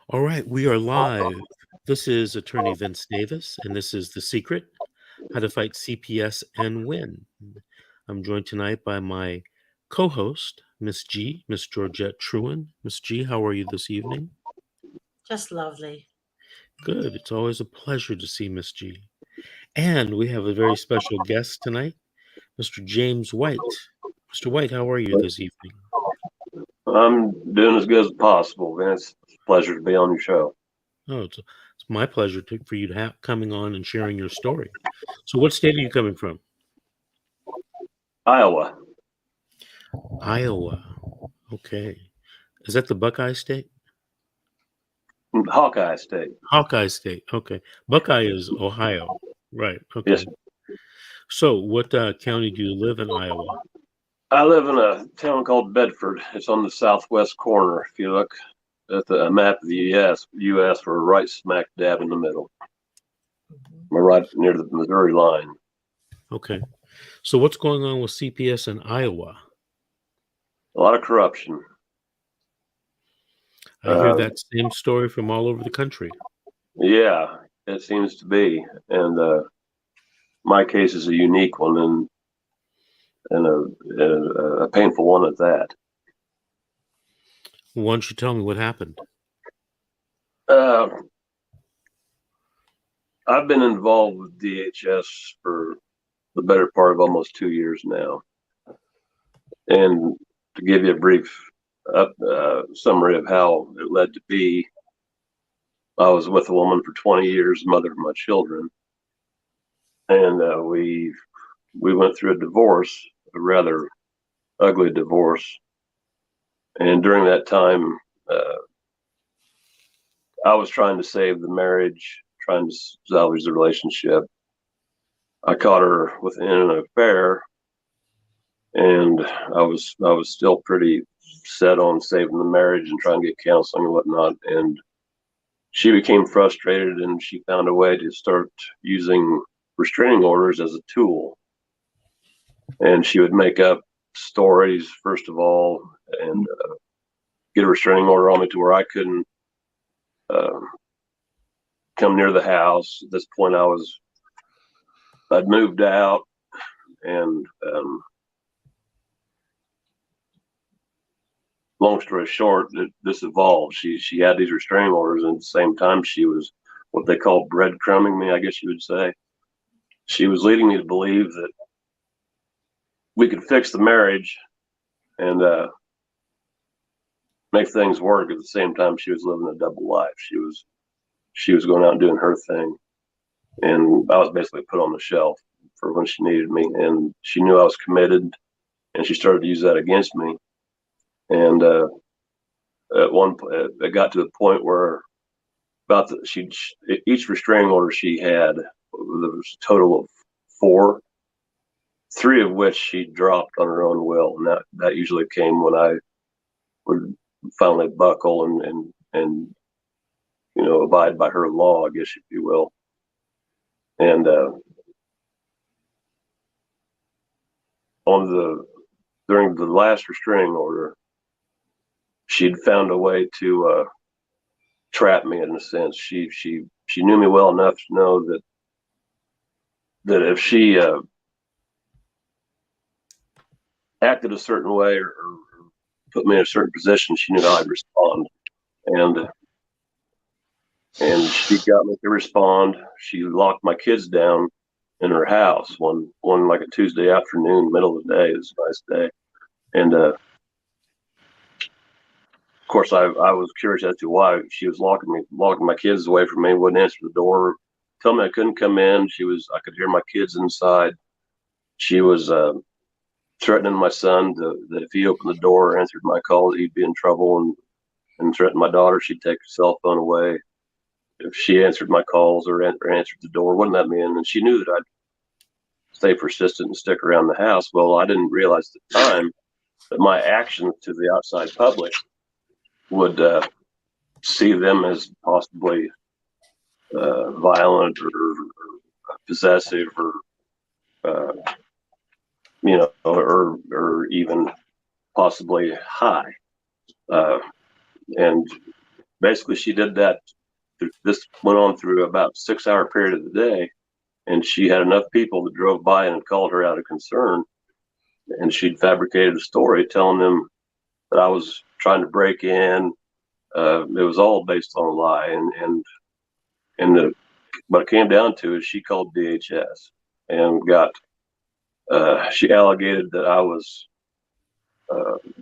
All right, we are live. This is Attorney Vince Davis, and this is The Secret: How to Fight CPS and Win. I'm joined tonight by my co-host, Miss G, Miss Georgette Truin. Miss G, how are you this evening? Just lovely. Good. It's always a pleasure to see Miss G. And we have a very special guest tonight, Mr. James White. Mr. White, how are you this evening? I'm doing as good as possible, Vince. It's a pleasure to be on your show. Oh, it's my pleasure for you to have coming on and sharing your story. So, what state are you coming from? Iowa. Iowa. Okay. Is that the Buckeye State? Hawkeye State. Hawkeye State. Okay. Buckeye is Ohio. Right. Okay. Yes. So, what county do you live in Iowa? I live in a town called Bedford. It's on the southwest corner. If you look at the map of the U.S., we're right smack dab in the middle. We're right near the Missouri line. Okay. So, what's going on with CPS in Iowa? A lot of corruption. I hear that same story from all over the country. Yeah, it seems to be. And my case is a unique one and a painful one at that. Why don't you tell me what happened? I've been involved with DHS for the better part of almost 2 years now. And to give you a brief summary of how it led to be, I was with a woman for 20 years, mother of my children. And we went through a divorce, a rather ugly divorce. And during that time, I was trying to save the marriage, trying to salvage the relationship. I caught her within an affair, and I was still pretty set on saving the marriage and trying to get counseling and whatnot. And she became frustrated, and she found a way to start using restraining orders as a tool. And she would make up stories, first of all, and get a restraining order on me to where I couldn't come near the house. At this point, I'd moved out, and long story short, this evolved. She had these restraining orders, and at the same time, she was what they call breadcrumbing me, I guess you would say. She was leading me to believe that we could fix the marriage and make things work. At the same time, she was living a double life. She was going out and doing her thing, and I was basically put on the shelf for when she needed me. And she knew I was committed, and she started to use that against me. And at one point, it got to the point where each restraining order she had, there was a total of 4, 3 of which she dropped on her own will, and that usually came when I would finally buckle and abide by her law, I guess if you will. And during the last restraining order, she'd found a way to trap me in a sense. She knew me well enough to know that if she acted a certain way or put me in a certain position, she knew how I'd respond. And she got me to respond. She locked my kids down in her house one like a Tuesday afternoon, middle of the day. It was a nice day. And of course, I was curious as to why she was locking my kids away from me, wouldn't answer the door, tell me I couldn't come in. I could hear my kids inside. She was threatening my son that if he opened the door or answered my call, he'd be in trouble, and threatened my daughter she'd take her cell phone away if she answered my calls or answered the door, wouldn't let me in. And she knew that I'd stay persistent and stick around the house. Well, I didn't realize at the time that my actions to the outside public would see them as possibly violent or possessive or even possibly high. And basically she did that. This went on through about a 6-hour period of the day, and she had enough people that drove by and called her out of concern, and she'd fabricated a story telling them that I was trying to break in. It was all based on a lie, and what it came down to is she called DHS and got. She alleged that I was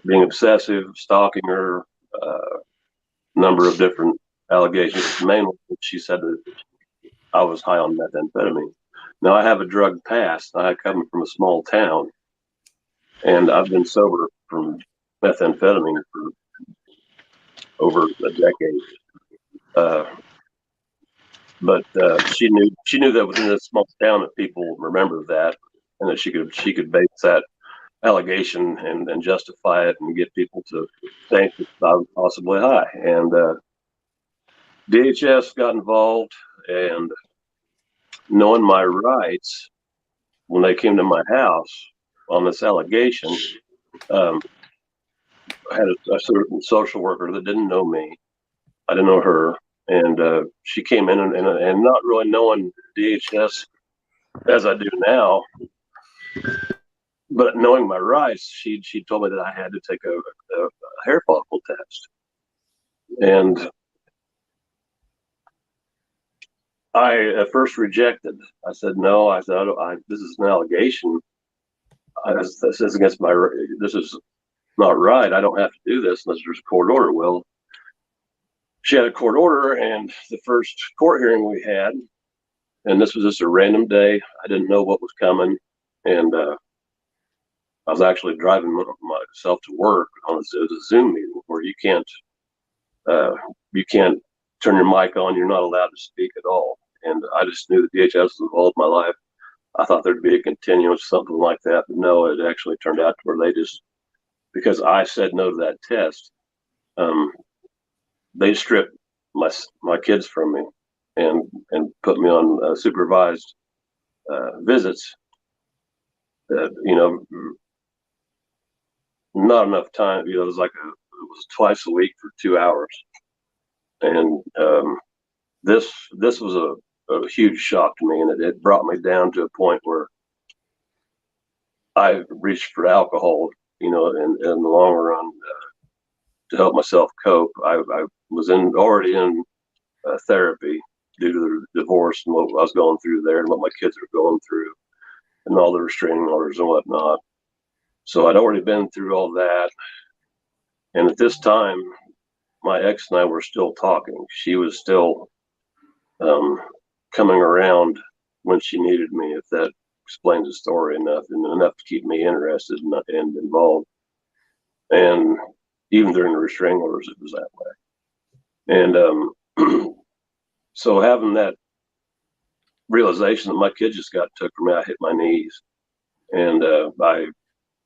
being obsessive, stalking her, number of different allegations. Mainly, she said that I was high on methamphetamine. Now, I have a drug past. I come from a small town, and I've been sober from methamphetamine for over a decade. But she knew that within this small town that people remember that, and that she could base that allegation and justify it and get people to think that I was possibly high. And DHS got involved, and knowing my rights, when they came to my house on this allegation, I had a certain social worker that didn't know me. I didn't know her, and she came in and not really knowing DHS as I do now, but knowing my rights, she told me that I had to take a hair follicle test, and I at first rejected. I said no. I said this is an allegation. This is against my. This is not right. I don't have to do this unless there's a court order. Well, she had a court order, and the first court hearing we had, and this was just a random day. I didn't know what was coming, and I was actually driving myself to work on a Zoom meeting where you can't turn your mic on. You're not allowed to speak at all. And I just knew that DHS was involved in my life. I thought there'd be a continuance, something like that, but no, it actually turned out to where they just, because I said no to that test, they stripped my kids from me and put me on supervised visits. Not enough time. It was it was twice a week for 2 hours, and this was a huge shock to me, and it brought me down to a point where I reached for alcohol, in the long run, to help myself cope. I was already in therapy due to the divorce and what I was going through there and what my kids were going through and all the restraining orders and whatnot. So I'd already been through all that. And at this time, my ex and I were still talking. She was still coming around when she needed me, if that explains the story enough, and enough to keep me interested and involved. And even during the restraining orders, it was that way. And so having that realization that my kid just got took from me, I hit my knees, and I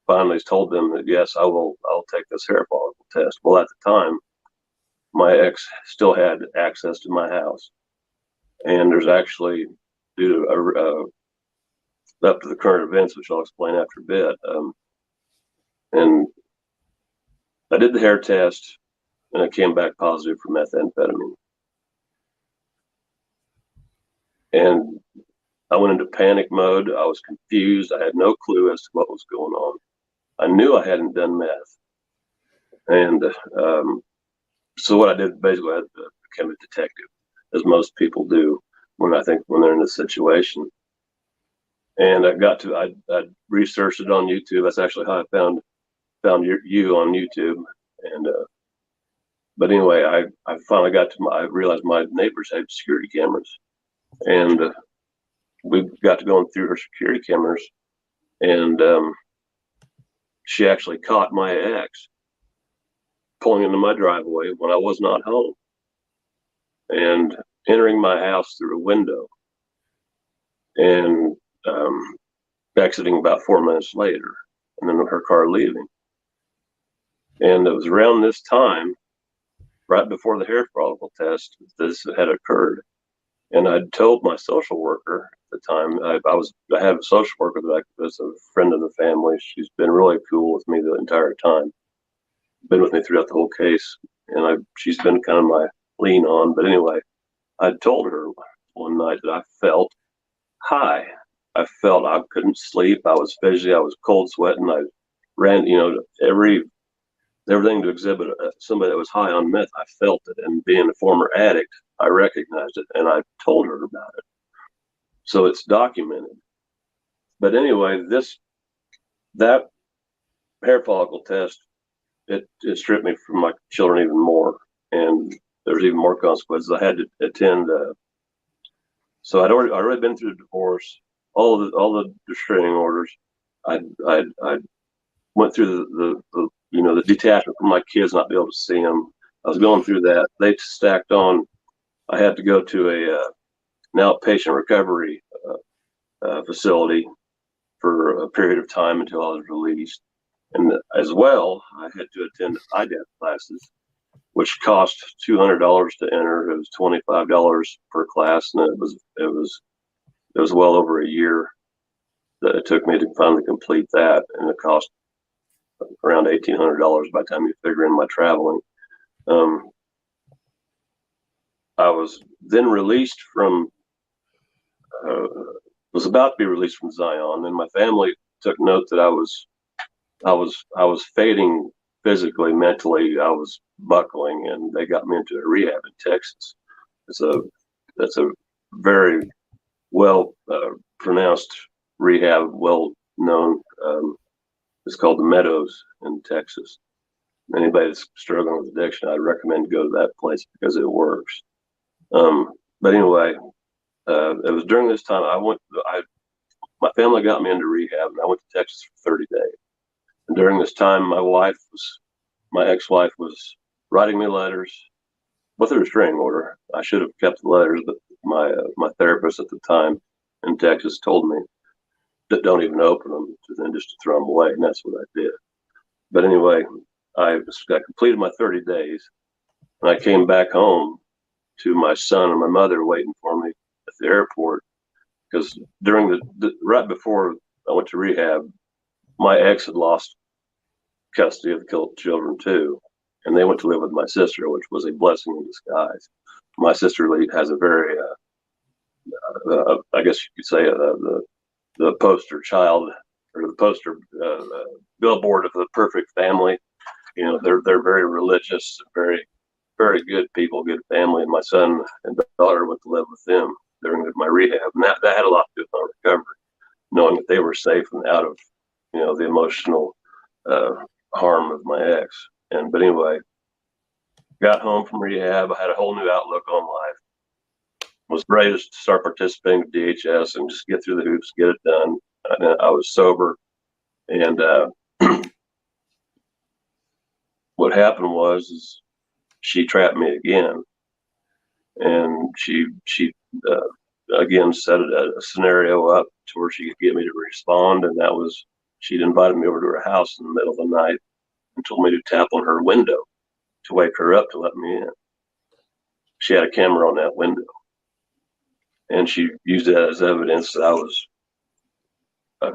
finally told them that yes, I'll take this hair follicle test. Well, at the time, my ex still had access to my house, and there's actually, due to up to the current events, which I'll explain after a bit, and I did the hair test, and it came back positive for methamphetamine, and I went into panic mode. I was confused. I had no clue as to what was going on. I knew I hadn't done meth, and so what I did basically, I became a detective, as most people do when they're in this situation. And I researched it on YouTube. That's actually how I found you on YouTube. And but anyway, I finally I realized my neighbors had security cameras, and we got to going through her security cameras, and she actually caught my ex pulling into my driveway when I was not home and entering my house through a window and exiting about 4 minutes later, and then her car leaving. And it was around this time, right before the hair follicle test, this had occurred. And I'd told my social worker at the time, I had a social worker that was a friend of the family. She's been really cool with me the entire time, been with me throughout the whole case. And she's been kind of lean on. But anyway, I told her one night that I felt high. I felt I couldn't sleep. I was fidgety. I was cold sweating. I ran, everything to exhibit somebody that was high on meth. I felt it, and being a former addict, I recognized it, and I told her about it. So it's documented. But anyway, that hair follicle test, it stripped me from my children even more, and there's even more consequences. I had to attend. So I'd already been through the divorce, all the restraining orders. I went through the detachment from my kids, not be able to see them. I was going through that. They stacked on. I had to go to an outpatient recovery facility for a period of time until I was released. And as well, I had to attend IDAP classes, which cost $200 to enter. It was $25 per class, and it was well over a year that it took me to finally complete that, and it cost around $1,800 by the time you figure in my traveling. I was then released from, was about to be released from Zion, and my family took note that I was fading physically, mentally. I was buckling, and they got me into a rehab in Texas. That's a very well pronounced rehab, well known. It's called the Meadows in Texas. Anybody that's struggling with addiction, I'd recommend go to that place because it works. But anyway, it was during this time my family got me into rehab, and I went to Texas for 30 days. And during this time, my ex-wife was writing me letters with a restraining order. I should have kept the letters, but my therapist at the time in Texas told me that don't even open them, then just to throw them away, and that's what I did. But anyway, I completed my 30 days, and I came back home to my son and my mother waiting for me at the airport, because during right before I went to rehab, my ex had lost custody of the children too, and they went to live with my sister, which was a blessing in disguise. My sister has a very, I guess you could say, the poster child, or the poster billboard of the perfect family. They're very religious, very very good people, good family, and my son and daughter went to live with them during my rehab, and that had a lot to do with my recovery, knowing that they were safe and out of the emotional harm of my ex. But anyway, got home from rehab. I had a whole new outlook on life. Was ready to start participating with DHS and just get through the hoops, get it done. I was sober, and what happened was she trapped me again, and she again set a scenario up to where she could get me to respond, and that was she'd invited me over to her house in the middle of the night and told me to tap on her window to wake her up to let me in. She had a camera on that window, and she used that as evidence that I was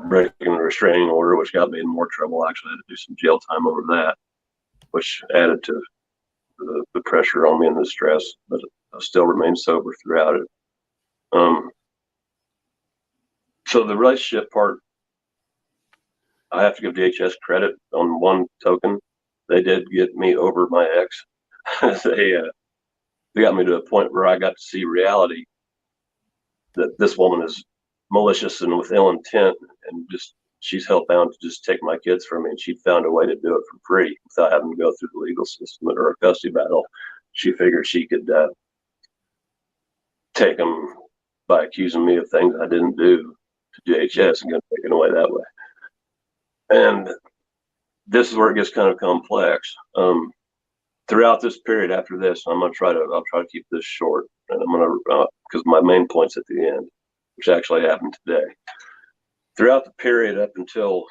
breaking the restraining order, which got me in more trouble. I actually had to do some jail time over that, which added to the pressure on me and the stress, but I still remained sober throughout it. So the relationship part, I have to give DHS credit on one token. They did get me over my ex. They got me to a point where I got to see reality, that this woman is malicious and with ill intent, and just she's hell bound to just take my kids from me, and she found a way to do it for free without having to go through the legal system or a custody battle. She figured she could take them by accusing me of things I didn't do to DHS and get taken away that way. And this is where it gets kind of complex. Throughout this period after this, I'll try to keep this short, and I'm gonna because my main point's at the end, which actually happened today. Throughout the period up until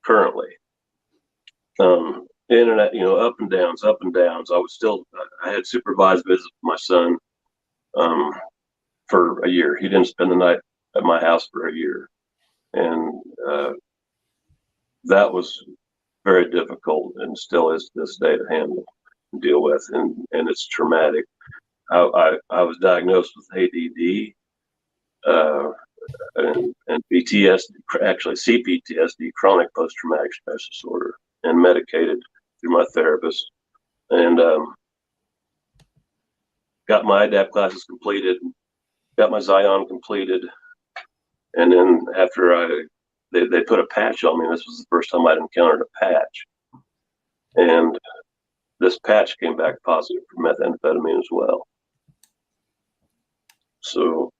currently, in and out, up and downs. I had supervised visits with my son for a year. He didn't spend the night at my house for a year, and that was very difficult, and still is to this day to handle and deal with, and it's traumatic. I was diagnosed with ADD and PTSD, actually CPTSD, chronic post-traumatic stress disorder, and medicated through my therapist, and got my IDAP classes completed, got my Zion completed, and then after they put a patch on me. This was the first time I'd encountered a patch, and this patch came back positive for methamphetamine as well. So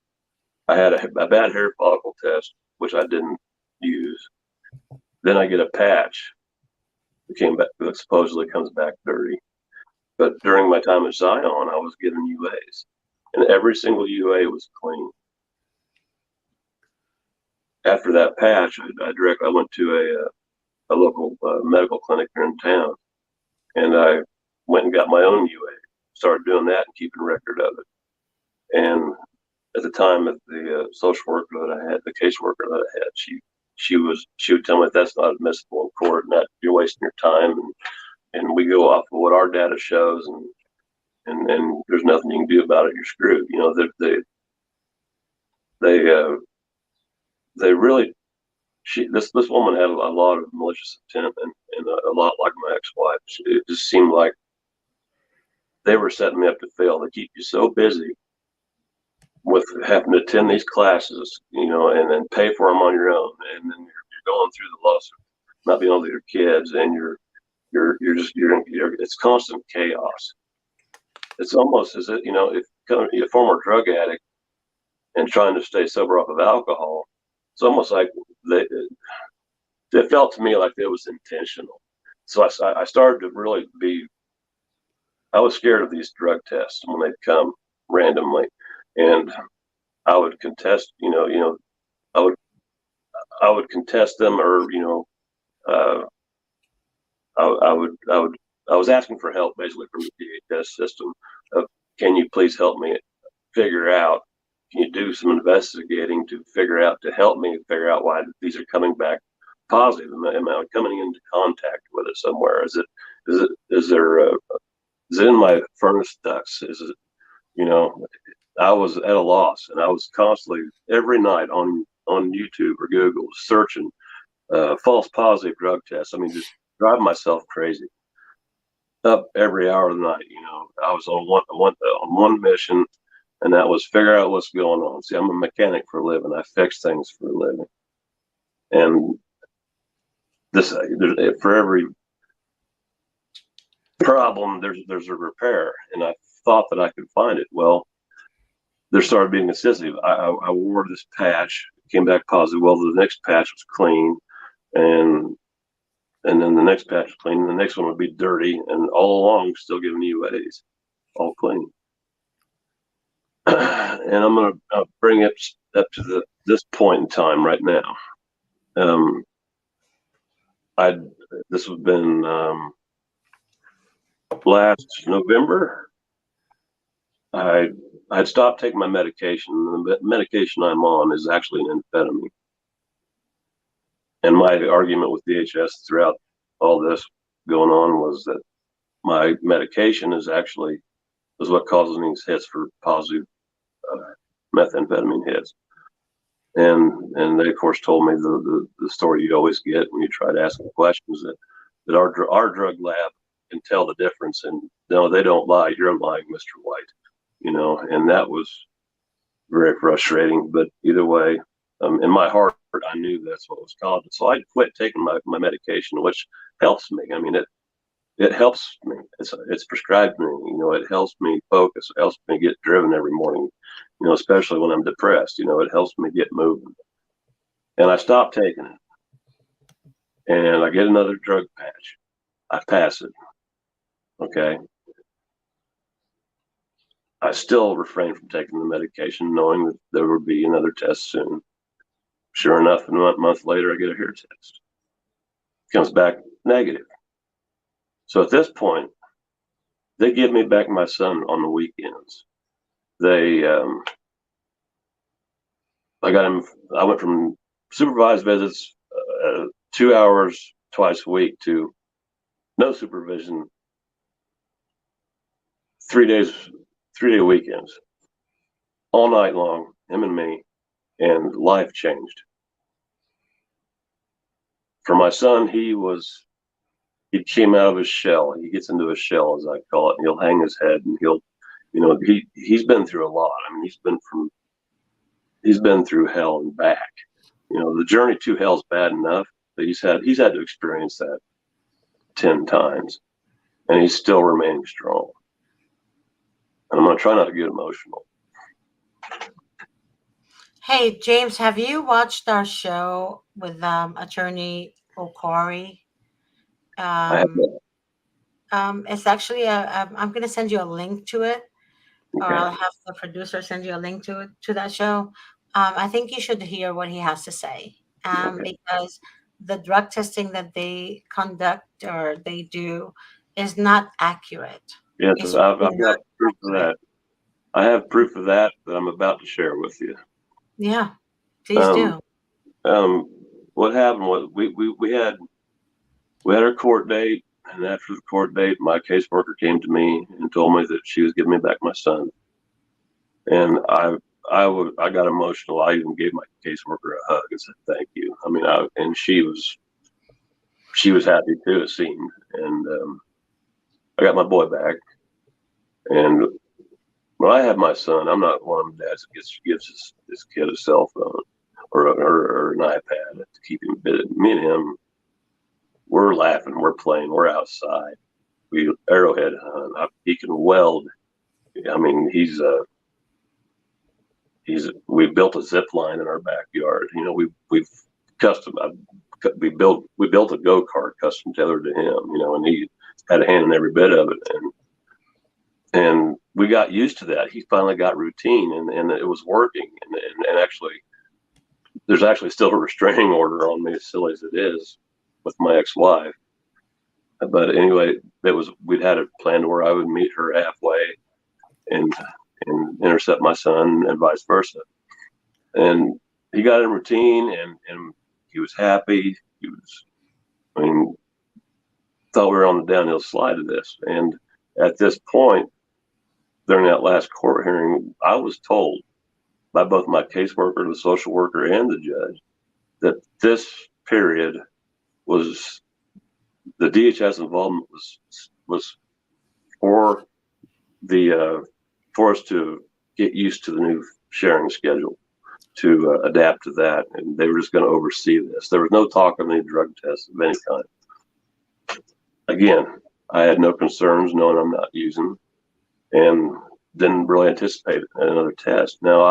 I had a bad hair follicle test, which I didn't use. Then I get a patch that came back that supposedly comes back dirty. But during my time at Zion, I was given UAs, and every single UA was clean. After that patch, I went to a local medical clinic here in town, and I went and got my own UA. Started doing that and keeping record of it. And at the time, the social worker that I had, the caseworker that I had, she would tell me that's not admissible in court, and that you're wasting your time, and we go off of what our data shows, and there's nothing you can do about it. You're screwed. You know, they really. This woman had a lot of malicious intent, and a lot like my ex-wife. It just seemed like they were setting me up to fail. They keep you so busy with having to attend these classes, you know, and then pay for them on your own, and then you're going through the lawsuit, not being able to your kids, and you're it's constant chaos. It's almost as if, you know, if you're a former drug addict and trying to stay sober off of alcohol, it's almost like it felt to me like it was intentional. So I started to really I was scared of these drug tests when they'd come randomly, and I would contest, I would contest them, or uh, I was asking for help basically from the DHS system. Can you please help me figure out? Can you do some investigating to help me figure out why these are coming back positive? Am I coming into contact with it somewhere? Is it in my furnace ducts? Is it, you know, I was at a loss, and I was constantly every night on YouTube or Google searching false positive drug tests. I mean, just driving myself crazy. Up every hour of the night, you know. I was on one mission, and that was figure out what's going on. See, I'm a mechanic for a living. I fix things for a living, and for every problem, there's a repair, and I thought that I could find it. Well, there started being necessity. I wore this patch, came back positive. Well, the next patch was clean, and then the next patch was clean, and the next one would be dirty, and all along still giving UAs, all clean. And I'm going to bring it up to this point in time right now. This has been last November. I'd stopped taking my medication. The medication I'm on is actually an amphetamine. And my argument with DHS throughout all this going on was that my medication is what causes these hits for positive methamphetamine hits. And they of course told me the story you always get when you try to ask them questions, that our drug lab can tell the difference, and no, they don't lie. You're lying, Mr. White. You know, and that was very frustrating. But either way, in my heart, I knew that's what was causing it. So I quit taking my medication, which helps me. I mean, it helps me. It's prescribed me. You know, it helps me focus. It helps me get driven every morning. You know, especially when I'm depressed. You know, it helps me get moving. And I stopped taking it, and I get another drug patch. I pass it. Okay. I still refrain from taking the medication, knowing that there would be another test soon. Sure enough, a month later, I get a hair test. It comes back negative. So at this point, they give me back my son on the weekends. I went from supervised visits, 2 hours twice a week, to no supervision, 3 3-day weekends, all night long, him and me, and life changed. For my son, he came out of his shell. He gets into his shell, as I call it, and he'll hang his head, and he's been through a lot. I mean, he's been through hell and back. The journey to hell's bad enough, but he's had to experience that 10 times, and he's still remaining strong. And I'm going to try not to get emotional. Hey, James, have you watched our show with Attorney O'Corey? I have It's actually I'm going to send you a link to it, or okay. I'll have the producer send you a link to that show. I think you should hear what he has to say, Okay. because the drug testing that they conduct or they do is not accurate. Yes, It's I've really got not proof of accurate. that. I have proof of that I'm about to share with you. Yeah, please Um, do. what happened was we had our court date, and after the court date, my caseworker came to me and told me that she was giving me back my son. And I got emotional. I even gave my caseworker a hug and said thank you. I mean, and she was happy too, it seemed. And I got my boy back. And when I had my son, I'm not one of the dads that gives his kid a cell phone or an iPad to keep him busy. Me and him, we're laughing, we're playing, we're outside. We arrowhead hunt. He can weld. I mean, we built a zip line in our backyard. We've custom. We built a go-kart custom tethered to him. And he had a hand in every bit of it, and we got used to that. He finally got routine, and it was working. And actually, there's actually still a restraining order on me, as silly as it is, with my ex-wife. But anyway, we'd had it planned where I would meet her halfway and intercept my son, and vice versa. And he got in routine, and he was happy. Thought we were on the downhill slide of this. And at this point, during that last court hearing, I was told by both my caseworker, the social worker, and the judge that this period was the DHS involvement was for us to get used to the new sharing schedule, to adapt to that, and they were just going to oversee this. There was no talk of any drug tests of any kind. Again, I had no concerns knowing I'm not using, and didn't really anticipate another test. Now,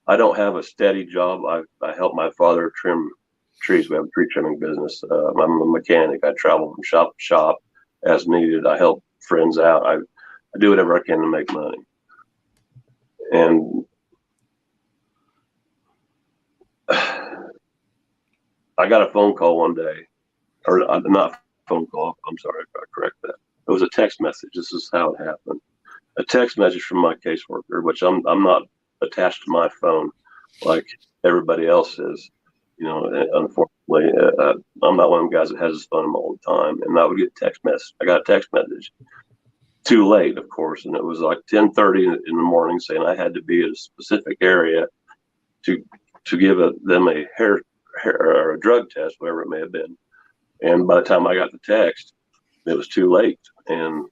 I don't have a steady job. I help my father trim trees. We have a tree trimming business. I'm a mechanic. I travel from shop to shop as needed. I help friends out. I do whatever I can to make money. And I got a phone call one day, or not phone call. I'm sorry, I correct that. It was a text message. This is how it happened. A text message from my caseworker, which I'm not attached to my phone like everybody else is. Unfortunately, I'm not one of the guys that has his phone all the time. And I would get a text message. I got a text message too late, of course, and it was like 10:30 in the morning, saying I had to be at a specific area to give them a hair or a drug test, whatever it may have been. And by the time I got the text, it was too late. And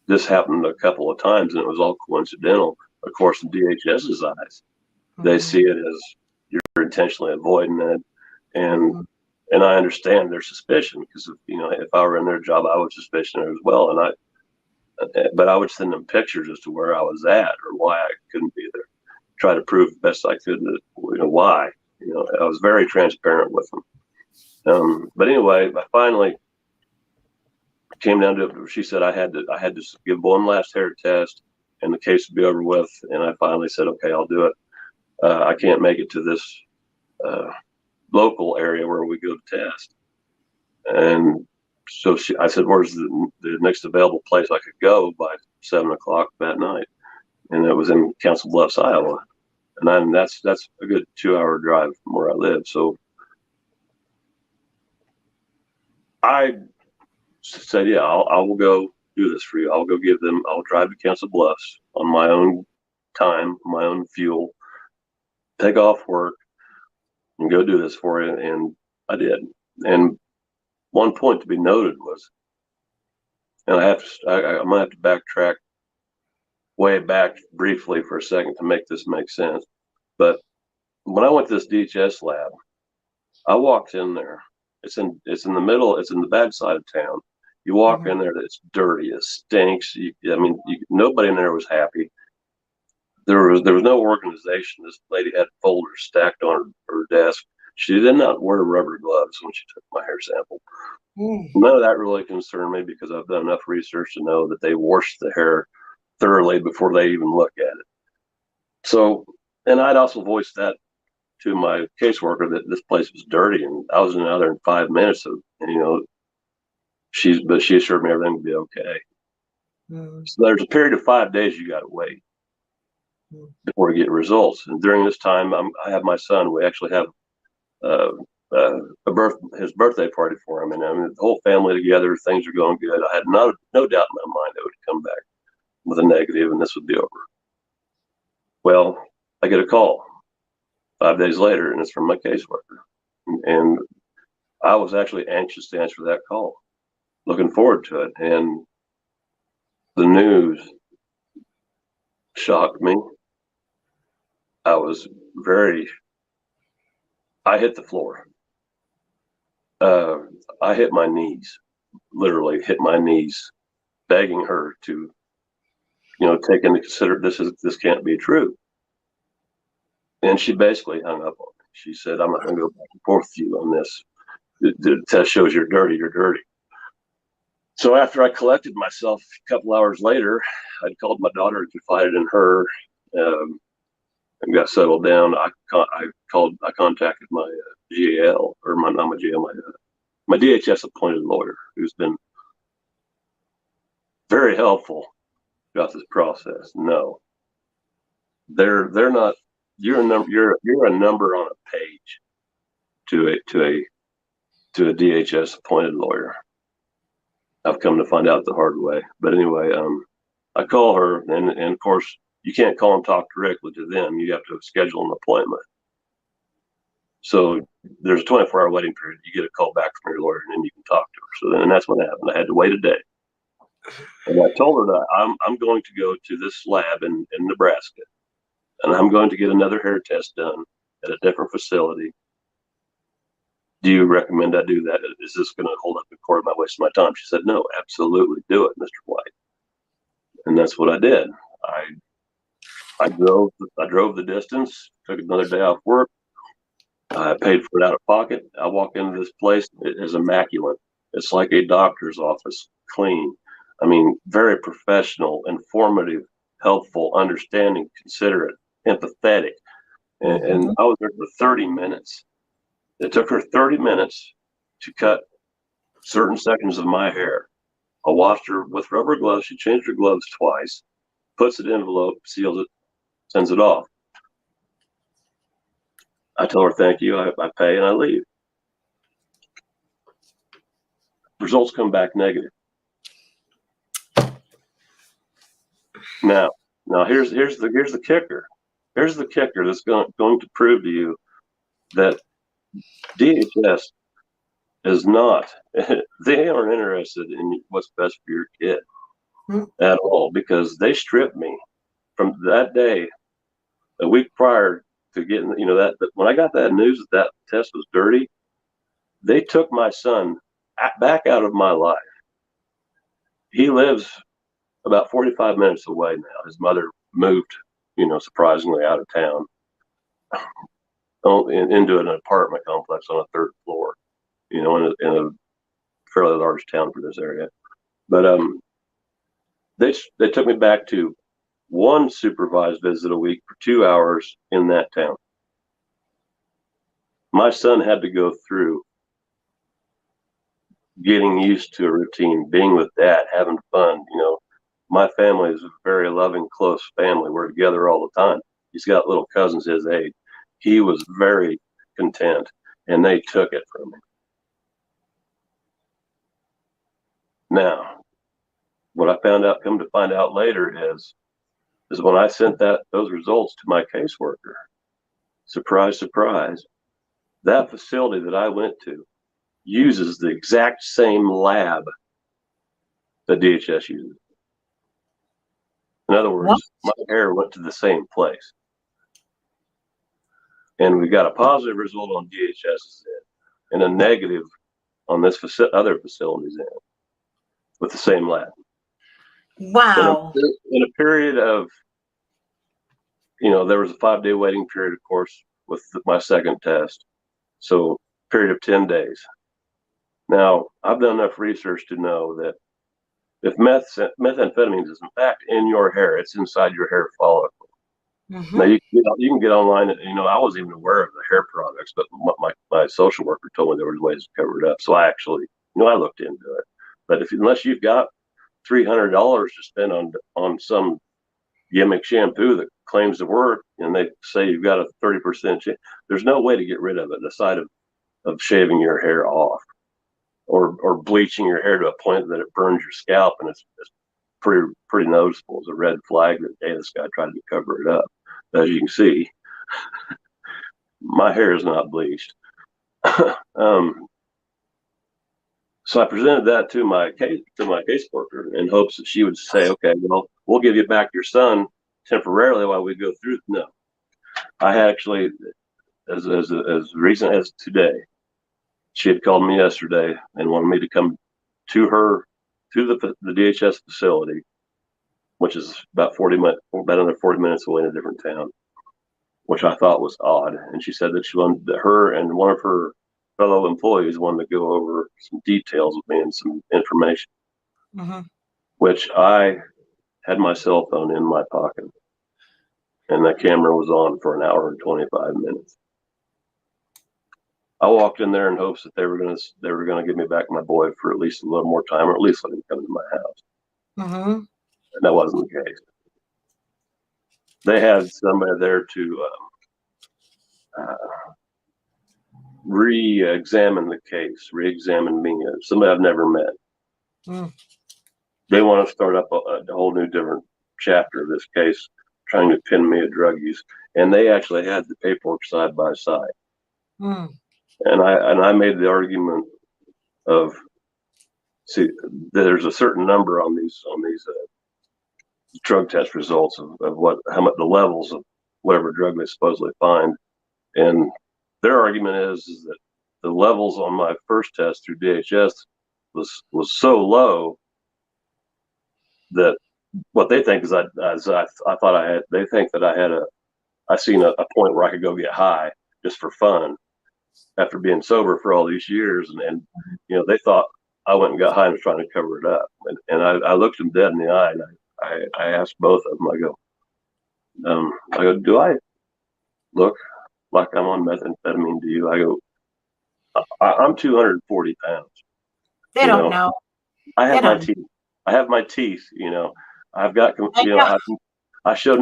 this happened a couple of times, and it was all coincidental. Of course, in DHS's eyes, they see it as you're intentionally avoiding it, and I understand their suspicion, because if I were in their job, I would suspicion it as well. But I would send them pictures as to where I was at or why I couldn't be there. Try to prove the best I could that why. I was very transparent with them. But anyway, I finally came down to it. She said I had to give one last hair test, and the case would be over with. And I finally said, okay, I'll do it. I can't make it to this local area where we go to test. And so I said, where's the next available place I could go by 7 o'clock that night? And it was in Council Bluffs, Iowa. And that's a good 2-hour drive from where I live. So I said, yeah, I will go do this for you. I'll drive to Council Bluffs on my own time, my own fuel, take off work and go do this for you. And I did. And one point to be noted was, and I might have to backtrack way back briefly for a second to make this make sense. But when I went to this DHS lab, I walked in there. It's in the middle. It's in the backside of town. You walk in there, it's dirty. It stinks. Nobody in there was happy. There was no organization. This lady had folders stacked on her desk. She did not wear rubber gloves when she took my hair sample. None of that really concerned me because I've done enough research to know that they wash the hair thoroughly before they even look at it. So, and I'd also voiced that to my caseworker that this place was dirty, and I was out there in 5 minutes. So, she assured me everything would be okay. So there's a period of 5 days you got to wait before you get results. And during this time, I have my son. We actually have his birthday party for him, and the whole family together. Things are going good. I had no doubt in my mind I would come back with a negative, and this would be over. Well, I get a call 5 days later, and it's from my caseworker, and I was actually anxious to answer that call, looking forward to it, and the news shocked me. I hit the floor. I hit my knees, literally hit my knees, begging her to, take into consider this can't be true. And she basically hung up on me. She said, "I'm not going to go back and forth with you on this. The test shows you're dirty. You're dirty." So after I collected myself a couple hours later, I'd called my daughter and confided in her, and got settled down. I contacted my GAL, or not my GAL, my DHS appointed lawyer, who's been very helpful throughout this process. No, they're not. You're a number on a page to a DHS appointed lawyer. I've come to find out the hard way. But anyway, I call her, and of course you can't call and talk directly to them. You have to schedule an appointment. So there's a 24-hour waiting period. You get a call back from your lawyer, and then you can talk to her. So then that's what happened. I had to wait a day. And I told her that I'm going to go to this lab in Nebraska, and I'm going to get another hair test done at a different facility. Do you recommend I do that? Is this going to hold up in court? Am I wasting my time? She said, "No, absolutely do it, Mr. White." And that's what I did. I drove the distance, took another day off work. I paid for it out of pocket. I walk into this place. It is immaculate. It's like a doctor's office, clean. I mean, very professional, informative, helpful, understanding, considerate, empathetic. And I was there for 30 minutes. It took her 30 minutes to cut certain sections of my hair. I washed her with rubber gloves. She changed her gloves twice, puts it in an envelope, seals it, sends it off. I tell her thank you. I pay and I leave. Results come back negative. Now here's the kicker. Here's the kicker that's going to prove to you that DHS is not. They aren't interested in what's best for your kid at all, because they stripped me from that day, a week prior to getting, that when I got that news that test was dirty, they took my son back out of my life. He lives about 45 minutes away now. His mother moved, surprisingly out of town into an apartment complex on a 3rd floor, in a fairly large town for this area. But they took me back to one supervised visit a week for 2 hours in that town. My son had to go through getting used to a routine, being with dad, having fun. My family is a very loving, close family. We're together all the time. He's got little cousins his age. He was very content, and they took it from him. Now, what I come to find out later is when I sent those results to my caseworker, surprise, surprise, that facility that I went to uses the exact same lab that DHS uses. In other What? words, my hair went to the same place. And we got a positive result on DHS's end and a negative on this other facility's end with the same lab. Wow. In a period of, there was a 5-day waiting period, of course, with my second test. So, period of 10 days. Now, I've done enough research to know that if methamphetamine is in fact in your hair, it's inside your hair follicle. Mm-hmm. Now you can get online, and I wasn't even aware of the hair products, but my social worker told me there was ways to cover it up. So I actually, I looked into it. But unless you've got $300 to spend on some gimmick shampoo that claims to work, and they say you've got a 30% chance, there's no way to get rid of it aside of shaving your hair off or bleaching your hair to a point that it burns your scalp, and it's pretty noticeable. It's a red flag that, hey, this guy tried to cover it up. As you can see, my hair is not bleached. So I presented that to my caseworker in hopes that she would say, okay, well, we'll give you back your son temporarily while we go through. No, I actually, as recent as today, she had called me yesterday and wanted me to come to the DHS facility, which is about another 40 minutes away in a different town, which I thought was odd. And she said that her and one of her fellow employees wanted to go over some details with me and some information, Mm-hmm. which I had my cell phone in my pocket, and the camera was on for an hour and 25 minutes. I walked in there in hopes that they were gonna give me back my boy for at least a little more time, or at least let him come to my house. Mm-hmm. And that wasn't the case. They had somebody there to re-examine the case, re-examine me, somebody I've never met. Mm. They want to start up a whole new different chapter of this case, trying to pin me a drug use, and they actually had the paperwork side by side. Mm. And I made the argument of, see, there's a certain number on these drug test results of how much the levels of whatever drug they supposedly find, and their argument is that the levels on my first test through DHS was so low that what they think is I thought I had. They think that I seen a point where I could go get high just for fun after being sober for all these years, and they thought I went and got high and was trying to cover it up. And I looked them dead in the eye, and I asked both of them. I go, do I look like I'm on methamphetamine to you? I go, I'm 240 pounds. They don't know. I have They my don't. teeth. I have my teeth. I've got, I know. I show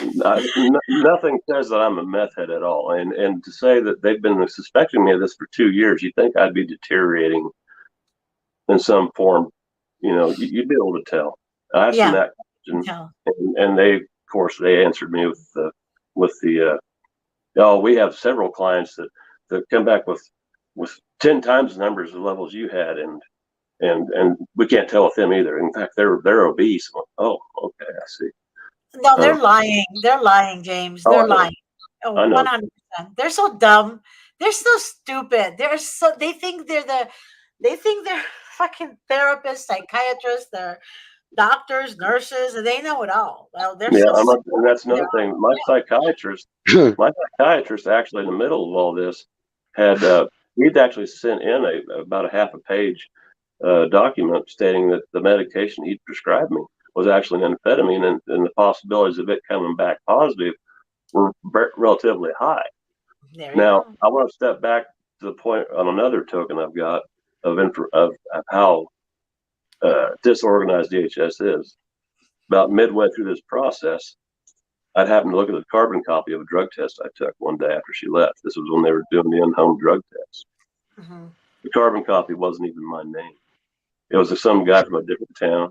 nothing says that I'm a meth head at all. And to say that they've been suspecting me of this for 2 years, you think I'd be deteriorating in some form. You'd be able to tell. I asked them Yeah. that question, and they, of course, they answered me with the oh, we have several clients that come back with 10 times the numbers of levels you had, and we can't tell with them either. In fact, they're obese. Oh, okay, I see. No, they're lying. They're lying, James. Oh, They're I know. lying. Oh, I know. 100%. They're so dumb. They're so stupid. They think they're fucking therapists, psychiatrists, they're doctors, nurses, and they know it all. Well, they're Yeah, so and that's another they're thing. My psychiatrist actually in the middle of all this had he'd actually sent in about a half a page document stating that the medication he'd prescribed me was actually amphetamine, and the possibilities of it coming back positive were relatively high. there you Now, go. I want to step back to the point on another token I've got of how disorganized DHS is. About midway through this process, I'd happened to look at a carbon copy of a drug test I took one day after she left. This was when they were doing the in-home drug test. Mm-hmm. The carbon copy wasn't even my name. It was some guy from a different town.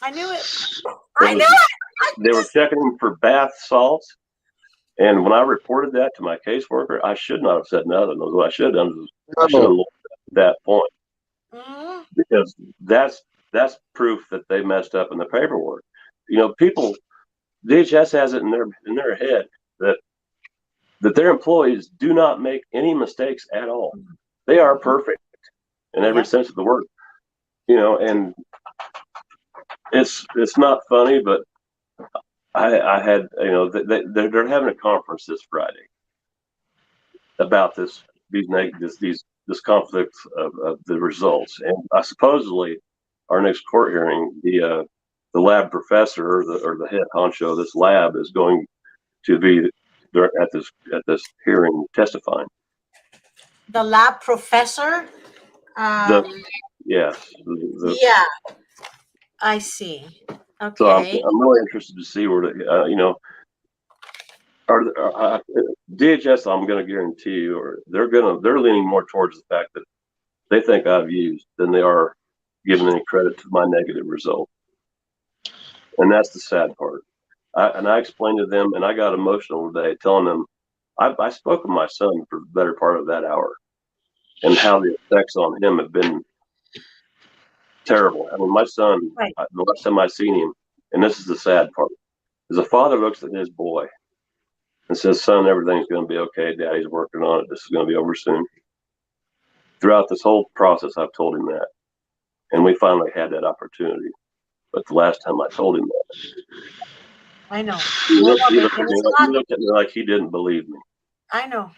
I knew it. It I knew was, it. they were checking him for bath salts. And when I reported that to my caseworker, I should not have said nothing. What I should have done was I should have looked at that point, because that's proof that they messed up in the paperwork. You know, people, DHS has it in their head that their employees do not make any mistakes at all. They are perfect in every sense of the word. You know, and it's not funny, but I had, you know, they're having a conference this Friday about this conflict of the results, and supposedly our next court hearing, the lab professor or the head honcho of this lab is going to be there at this hearing testifying. The lab professor. Yes. Yeah, I see. Okay. So I'm really interested to see where you know, DHS. I'm going to guarantee you, or they're leaning more towards the fact that they think I've used than they are giving any credit to my negative result, and that's the sad part. I explained to them, and I got emotional today, telling them I spoke with my son for the better part of that hour, and how the effects on him have been terrible. I mean, my son, the last time I seen him, and this is the sad part, is a father looks at his boy and says, "Son, everything's going to be okay. Daddy's working on it. This is going to be over soon." Throughout this whole process, I've told him that, and we finally had that opportunity. But the last time I told him that, I know. he looked at me like he didn't believe me. I know.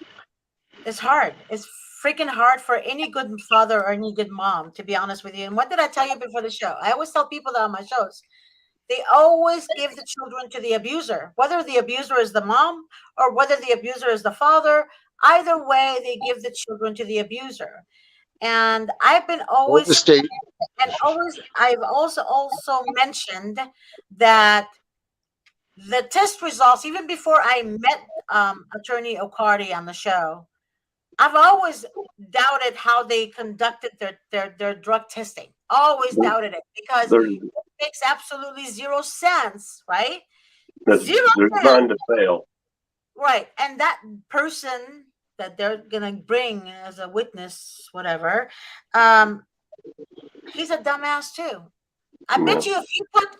It's hard. It's freaking hard for any good father or any good mom, to be honest with you. And what did I tell you before the show? I always tell people that on my shows, they always give the children to the abuser, whether the abuser is the mom or whether the abuser is the father. Either way, they give the children to the abuser. And I've been always, and always, I've also mentioned that the test results, even before I met Attorney O'Carty on the show, I've always doubted how they conducted their drug testing. Always doubted it, because it makes absolutely zero sense, right? They're trying to fail. Right. And that person that they're gonna bring as a witness, whatever, he's a dumbass too. I bet you if you put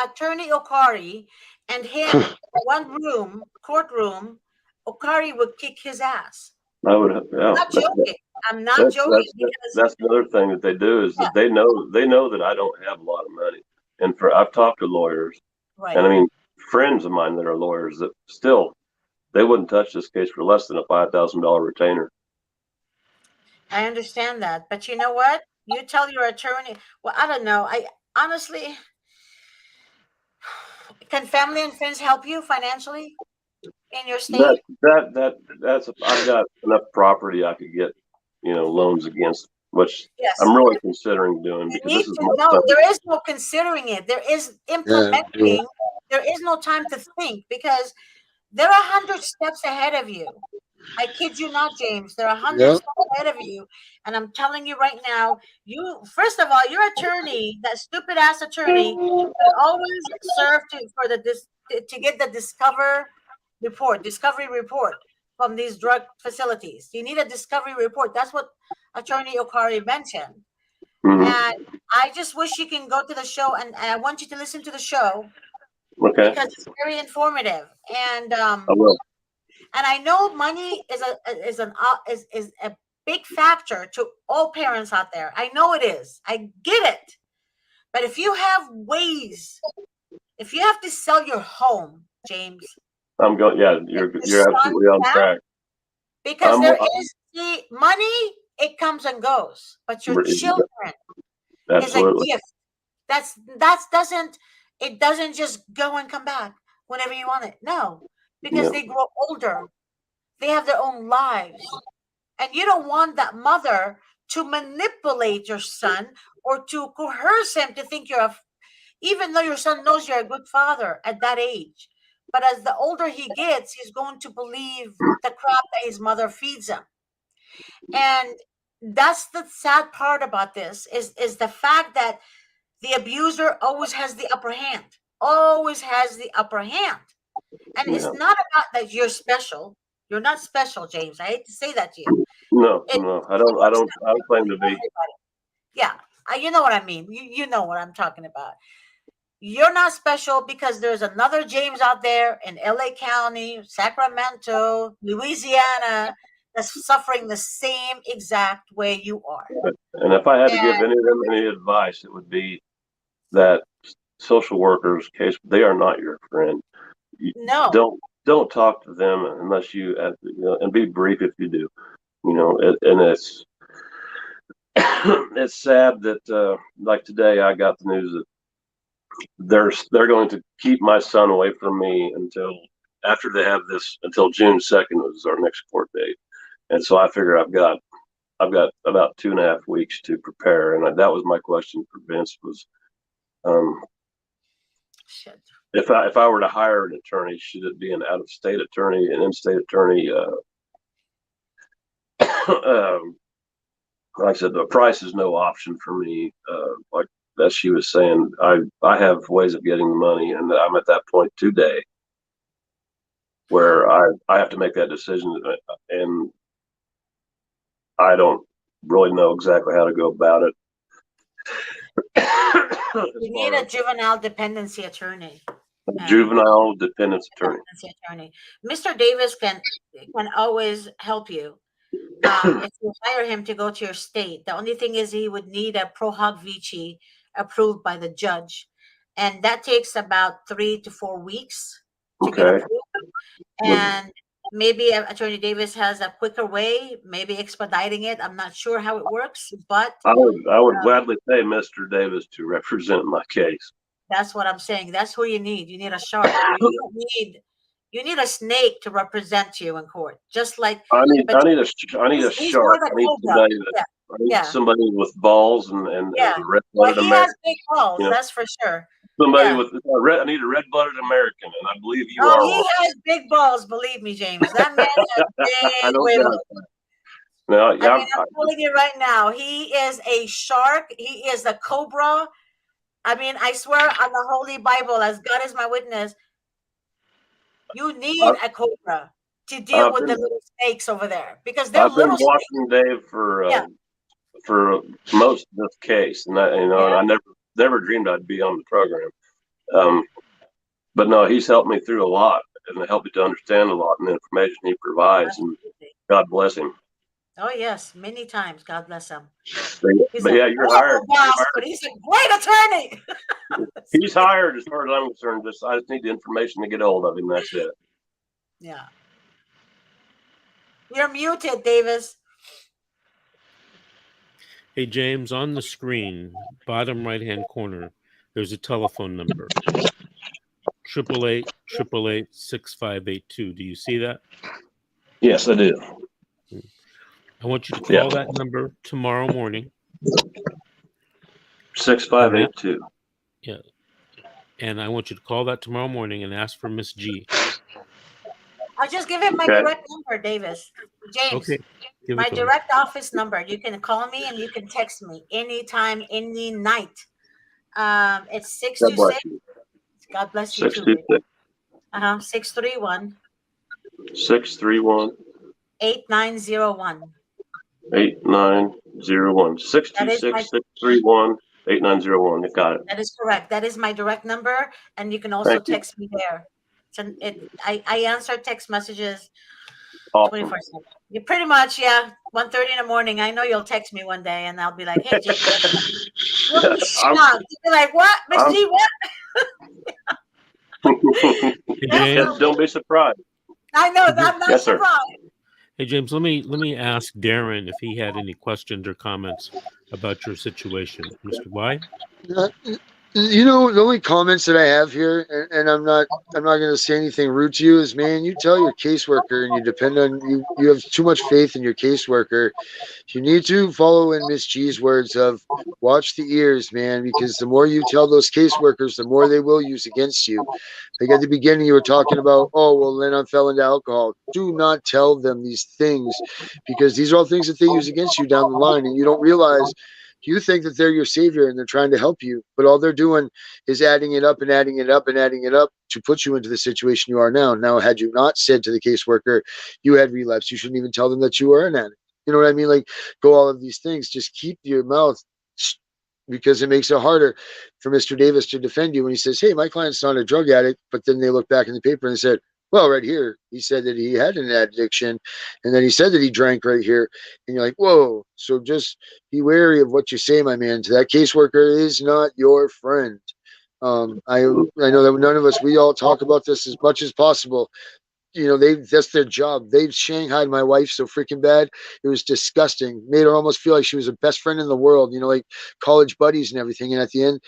Attorney O'Carty and him in one courtroom, O'Carty would kick his ass. I would have. Yeah, I'm not joking. I'm not joking. That's another thing that they do is that they know that I don't have a lot of money, and I've talked to lawyers, and I mean friends of mine that are lawyers that still they wouldn't touch this case for less than a $5,000 retainer. I understand that, but you know what? You tell your attorney. Well, I don't know. I honestly, can family and friends help you financially in your state? That's I've got enough property I could get, you know, loans against, which I'm really considering doing, because this is there is no considering it. There is implementing. There is no time to think, because there are 100 steps ahead of you. I kid you not, James. There are 100 steps ahead of you, and I'm telling you right now. You first of all, your attorney, that stupid ass attorney, will always serve to get the discovery report from these drug facilities. You need a discovery report. That's what Attorney O'Carty mentioned. And I just wish you can go to the show, and I want you to listen to the show, because it's very informative. And I will. And I know money is a big factor to all parents out there. I know it is. I get it. But if you have ways, if you have to sell your home, James, I'm going. Yeah, you're absolutely on track. Because there is the money. It comes and goes, but your children is a gift. It doesn't just go and come back whenever you want it. No, because they grow older. They have their own lives. And you don't want that mother to manipulate your son or to coerce him to think even though your son knows you're a good father at that age. But as the older he gets, he's going to believe the crap that his mother feeds him. And that's the sad part about this is the fact that the abuser always has the upper hand. Always has the upper hand. And Yeah. it's not about that you're special. You're not special, James. I hate to say that to you. No, It no, I don't claim to be. everybody. Yeah, you know what I mean. You know what I'm talking about. You're not special because there's another James out there in LA County, Sacramento, Louisiana that's suffering the same exact way you are. And if I had to give And any of them any advice, it would be that social workers, case they are not your friend. You no, don't talk to them unless you know, and be brief if you do. You know, and it's it's sad that like today I got the news that they're going to keep my son away from me until after they have this until June 2nd is our next court date, and so I figure I've got about 2.5 weeks to prepare, and that was my question for Vince was, shit. if I were to hire an attorney, should it be an out of state attorney, an in state attorney? Like I said, the price is no option for me. Like as she was saying, I have ways of getting the money, and I'm at that point today where I have to make that decision, and I don't really know exactly how to go about it. You need a juvenile dependency attorney. Juvenile dependence attorney. Mr. Davis can always help you. If you hire him to go to your state, the only thing is he would need a pro hoc vici approved by the judge, and that takes about 3 to 4 weeks to get Okay. approved. And maybe Attorney Davis has a quicker way, maybe expediting it. I'm not sure how it works, but I would gladly pay Mr. Davis to represent my case. that's what I'm saying. That's who you need. You need a shark. You need a snake to represent you in court. Just like I need a he's shark. more I need the somebody cobra. I need somebody with balls and Yeah. red Well, blooded he American. has big balls, You know, that's for sure. somebody Yeah. with I need a red blooded American, and I believe you Oh, are he one. has big balls, believe me, James. That man has I big don't huevos. doubt that. No, I mean, I'm telling you right now, he is a shark. He is a cobra. I mean, I swear on the Holy Bible, as God is my witness, you need a cobra to deal with the little snakes over there because they're I've been little watching Dave for most of this case, and and I never dreamed I'd be on the program. But no, he's helped me through a lot and helped me to understand a lot and the information he provides, and God bless him. Oh yes, many times. God bless him. But yeah, you're hired. Boss, but he's a great attorney. He's hired as far as I'm concerned. I just need the information to get a hold of him. That's it. Yeah. You're muted, Davis. Hey, James, on the screen, bottom right-hand corner, there's a telephone number. 888-888-6582. Do you see that? Yes, I do. I want you to call that number tomorrow morning. 6582. Yeah. And I want you to call that tomorrow morning and ask for Miss G. I'll just give him my direct number, Davis. James. Okay. My direct office number. You can call me and you can text me anytime, any night. It's 626. God bless you. 626. 631. 631. 8901. 8901. 626-631-8901. You got it. That is correct. That is my direct number, and you can also text me there. I answer text messages 24/7. You pretty much, 1:30 in the morning. I know you'll text me one day, and I'll be like, "Hey, Jake," you'll be shocked. You'll be like, "What, Miss G? What?" Don't be surprised. I know. I'm not surprised. Hey, James, let me ask Darren if he had any questions or comments about your situation. Mr. Y? You know, the only comments that I have here, and I'm not going to say anything rude to you, is, man, you tell your caseworker, and you depend on you. You have too much faith in your caseworker. You need to follow in Miss G's words of watch the ears, man, because the more you tell those caseworkers, the more they will use against you. Like at the beginning, you were talking about, oh, well, then I fell into alcohol. Do not tell them these things, because these are all things that they use against you down the line, and you don't realize. You think that they're your savior and they're trying to help you, but all they're doing is adding it up and adding it up and adding it up to put you into the situation you are now. Now, had you not said to the caseworker you had relapse, you shouldn't even tell them that you were an addict. You know what I mean? Like, go all of these things. Just keep your mouth, because it makes it harder for Mr. Davis to defend you when he says, hey, my client's not a drug addict. But then they look back in the paper and said, well, right here, he said that he had an addiction, and then he said that he drank right here. And you're like, whoa. So just be wary of what you say, my man. That caseworker is not your friend. I know that none of us, we all talk about this as much as possible. You know, that's their job. They've shanghaied my wife so freaking bad. It was disgusting. Made her almost feel like she was the best friend in the world, you know, like college buddies and everything. And at the end,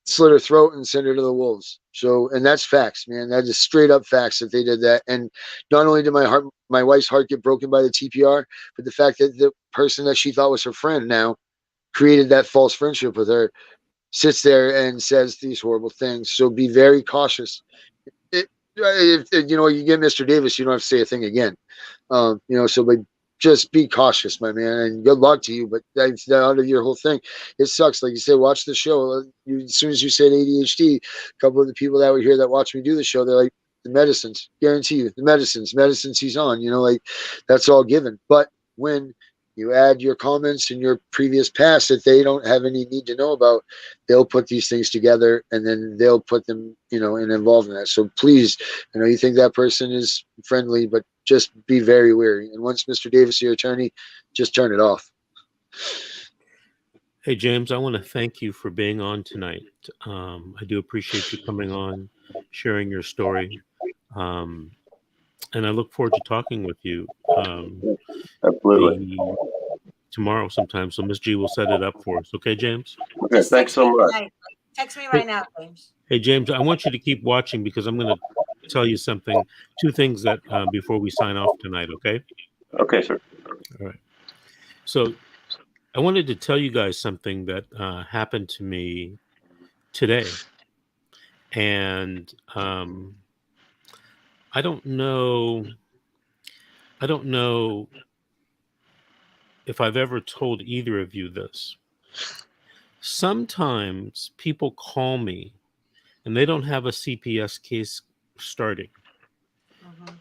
slit her throat and send her to the wolves. So, and that's facts, man. That is straight up facts that they did that. And not only did my wife's heart get broken by the TPR, but the fact that the person that she thought was her friend now created that false friendship with her, sits there and says these horrible things. So be very cautious. If you know, you get Mr. Davis, you don't have to say a thing again. You know, so but just be cautious, my man, and good luck to you. But that's out of your whole thing. It sucks. Like you said, watch the show. As soon as you said ADHD, a couple of the people that were here that watched me do the show, they're like, the medicines, guarantee you, the medicines he's on, you know, like that's all given. But when you add your comments and your previous past that they don't have any need to know about, they'll put these things together and then they'll put them, you know, and involved in that. So please, I know you think that person is friendly, but just be very wary. And once Mr. Davis, your attorney, just turn it off. Hey, James, I want to thank you for being on tonight. I do appreciate you coming on, sharing your story. And I look forward to talking with you Absolutely. tomorrow sometime. So Miss G will set it up for us. Okay, James? Okay, Just thanks so much. Text me right now, James. Hey, James, I want you to keep watching because I'm going to tell you something, two things that before we sign off tonight, okay? Okay, sir. All right. So I wanted to tell you guys something that happened to me today. And I don't know if I've ever told either of you this. Sometimes people call me and they don't have a CPS case starting. Mm-hmm.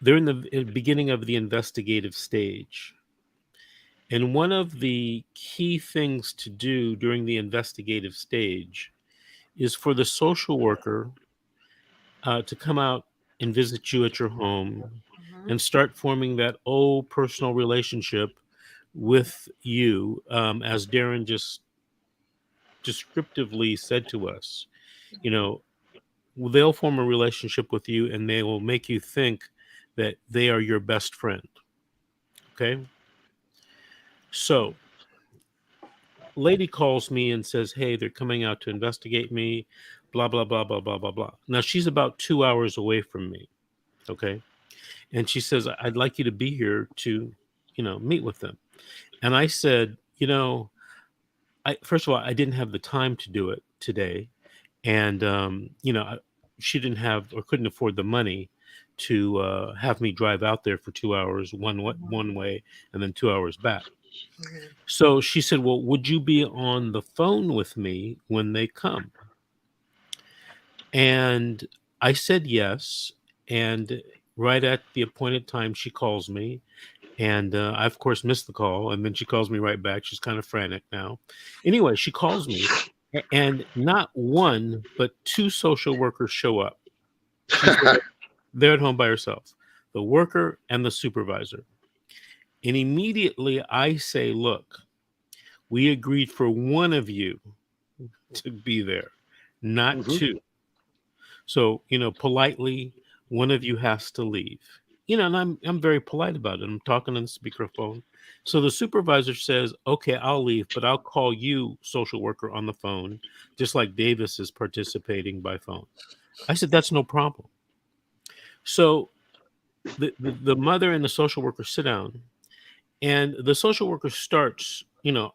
They're in the beginning of the investigative stage. And one of the key things to do during the investigative stage is for the social worker to come out and visit you at your home Mm-hmm. and start forming that personal relationship with you, as Darren just descriptively said to us. You know, they'll form a relationship with you and they will make you think that they are your best friend. Okay? So, lady calls me and says, hey, they're coming out to investigate me, blah, blah, blah, blah, blah, blah, blah. Now, she's about 2 hours away from me. Okay? And she says, I'd like you to be here to, meet with them. And I said, first of all, I didn't have the time to do it today. And, she didn't have or couldn't afford the money to have me drive out there for 2 hours, one way, and then 2 hours back. Mm-hmm. So she said, well, would you be on the phone with me when they come? And I said yes. And right at the appointed time, she calls me. And I, of course, missed the call. And then she calls me right back. She's kind of frantic now. Anyway, she calls me. And not one, but two social workers show up. She's there at home by herself, the worker and the supervisor. And immediately I say, look, we agreed for one of you to be there, not two. So, politely, one of you has to leave. and I'm very polite about it. I'm talking on the speakerphone. So the supervisor says, "Okay, I'll leave, but I'll call you, social worker, on the phone, just like Davis is participating by phone." I said, "That's no problem." So the mother and the social worker sit down, and the social worker starts.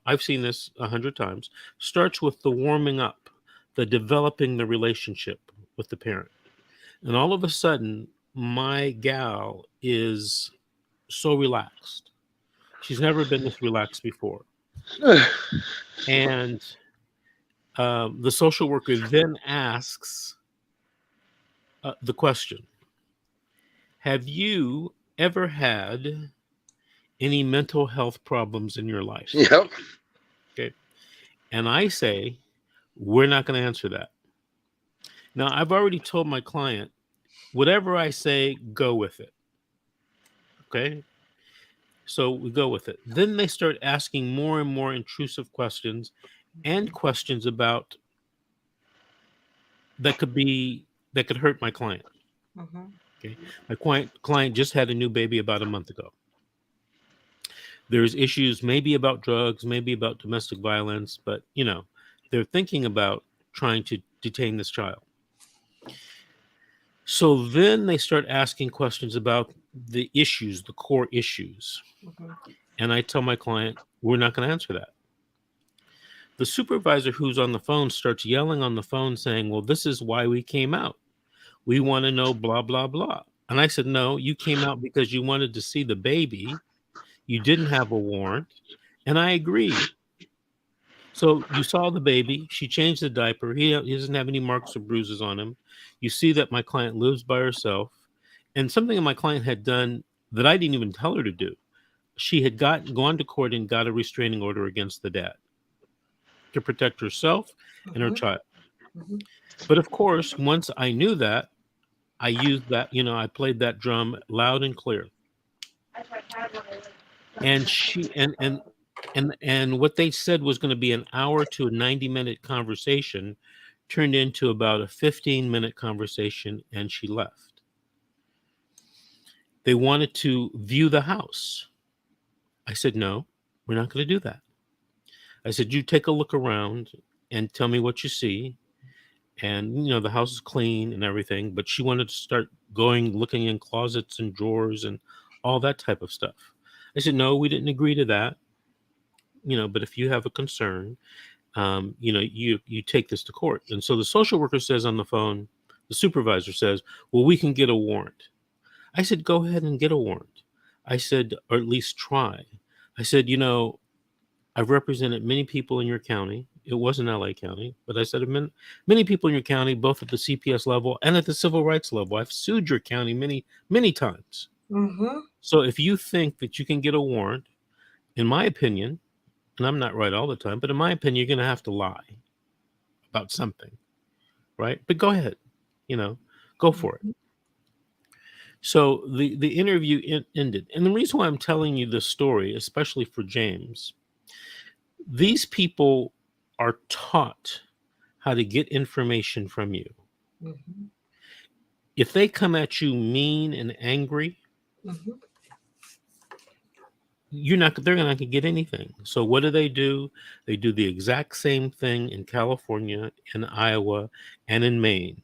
I've seen this 100 times. Starts with the warming up, the developing the relationship with the parent, and all of a sudden, my gal is so relaxed. She's never been this relaxed before. And the social worker then asks the question, have you ever had any mental health problems in your life? Yep. Okay. And I say, we're not going to answer that. Now, I've already told my client, whatever I say, go with it. Okay. So we go with it. Then they start asking more and more intrusive questions and questions about that could hurt my client. Mhm. Okay. My client just had a new baby about a month ago. There's issues maybe about drugs, maybe about domestic violence, but they're thinking about trying to detain this child. So then they start asking questions about the issues, the core issues. Mhm. And I tell my client, we're not going to answer that. The supervisor who's on the phone starts yelling on the phone saying, well, this is why we came out. We want to know blah, blah, blah. And I said, no, you came out because you wanted to see the baby. You didn't have a warrant. And I agreed. So you saw the baby. She changed the diaper. He doesn't have any marks or bruises on him. You see that my client lives by herself. And something that my client had done that I didn't even tell her to do. She had gone to court and got a restraining order against the dad to protect herself and her Mhm. child. Mhm. But of course, once I knew that, I used that, I played that drum loud and clear. And she and what they said was going to be an hour to a 90-minute conversation turned into about a 15-minute conversation, and she left. They wanted to view the house. I said, no, we're not going to do that. I said, you take a look around and tell me what you see. And, the house is clean and everything, but she wanted to start looking in closets and drawers and all that type of stuff. I said, no, we didn't agree to that. But if you have a concern, you take this to court. And so the social worker says on the phone, the supervisor says, well, we can get a warrant. I said, go ahead and get a warrant. I said, or at least try. I said, I've represented many people in your county. It wasn't LA County, but I said, many people in your county, both at the CPS level and at the civil rights level. I've sued your county many, many times. Mhm. So if you think that you can get a warrant, in my opinion, and I'm not right all the time, but in my opinion, you're going to have to lie about something, right? But go ahead, go for it. So the interview ended. And the reason why I'm telling you this story, especially for James, these people are taught how to get information from you. Mhm. If they come at you mean and angry, Mhm. they're not going to get anything. So what do? They do the exact same thing in California, in Iowa, and in Maine.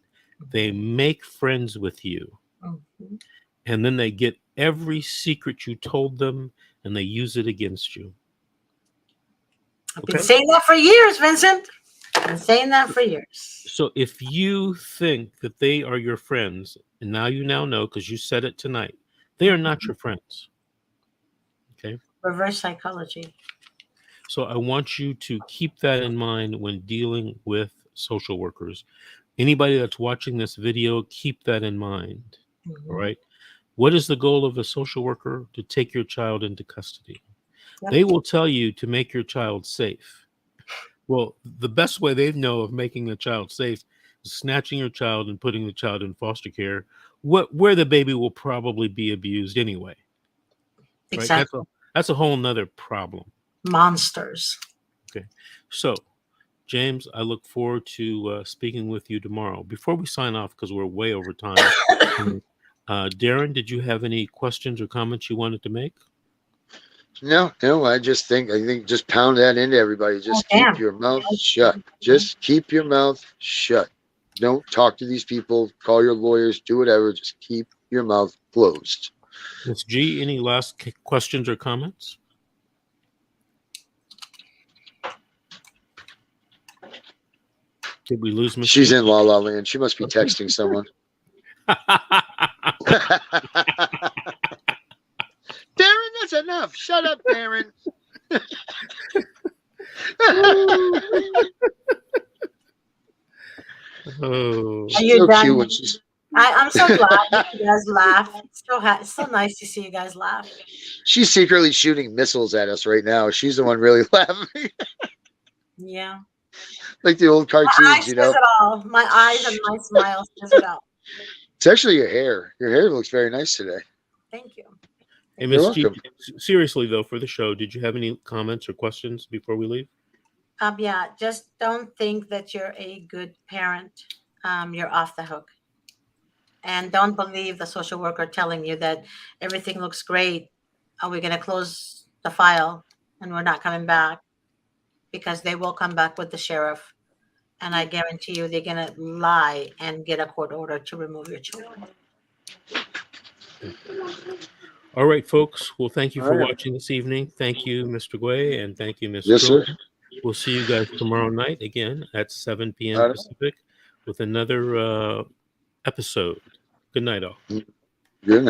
They make friends with you, Mhm. and then they get every secret you told them and they use it against you. I've been saying that for years, Vincent. I've been saying that for years. So if you think that they are your friends, and now you know because you said it tonight, they are not your friends. Okay. Reverse psychology. So I want you to keep that in mind when dealing with social workers. Anybody that's watching this video, keep that in mind. All right. What is the goal of a social worker? To take your child into custody. Yep. They will tell you to make your child safe. Well, the best way they know of making the child safe is snatching your child and putting the child in foster care, where the baby will probably be abused anyway. Right? Exactly. That's a whole nother problem. Monsters. Okay. So, James, I look forward to speaking with you tomorrow. Before we sign off, because we're way over time, Darren, did you have any questions or comments you wanted to make? No, I think just pound that into everybody. Just keep damn. your mouth shut. Just keep your mouth shut. Don't talk to these people. Call your lawyers. Do whatever. Just keep your mouth closed. Ms. G, any last questions or comments? Did we lose Ms. She's G? in La La Land. She must be texting someone. Darren, that's enough. Shut up, Darren. Oh, Are She's you so done? cute when she's. I'm so glad that you guys laugh. It's so nice to see you guys laugh. She's secretly shooting missiles at us right now. She's the one really laughing, Yeah. like the old My eyes cartoons, says you know. it all. My eyes and my smile says it all. It's actually your hair. Your hair looks very nice today. Thank you. hey, You're Ms. G, welcome. seriously though, for the show, did you have any comments or questions before we leave? Yeah, just don't think that you're a good parent. You're off the hook. And don't believe the social worker telling you that everything looks great. Are we going to close the file and we're not coming back? Because they will come back with the sheriff. And I guarantee you they're going to lie and get a court order to remove your children. All right, folks. Well, thank you All for right. watching this evening. Thank you, Mr. Guay, and thank you, Ms. Yes, sir. Truman. We'll see you guys tomorrow night again at 7 p.m. All right. Pacific with another episode. Good night, all. Good night.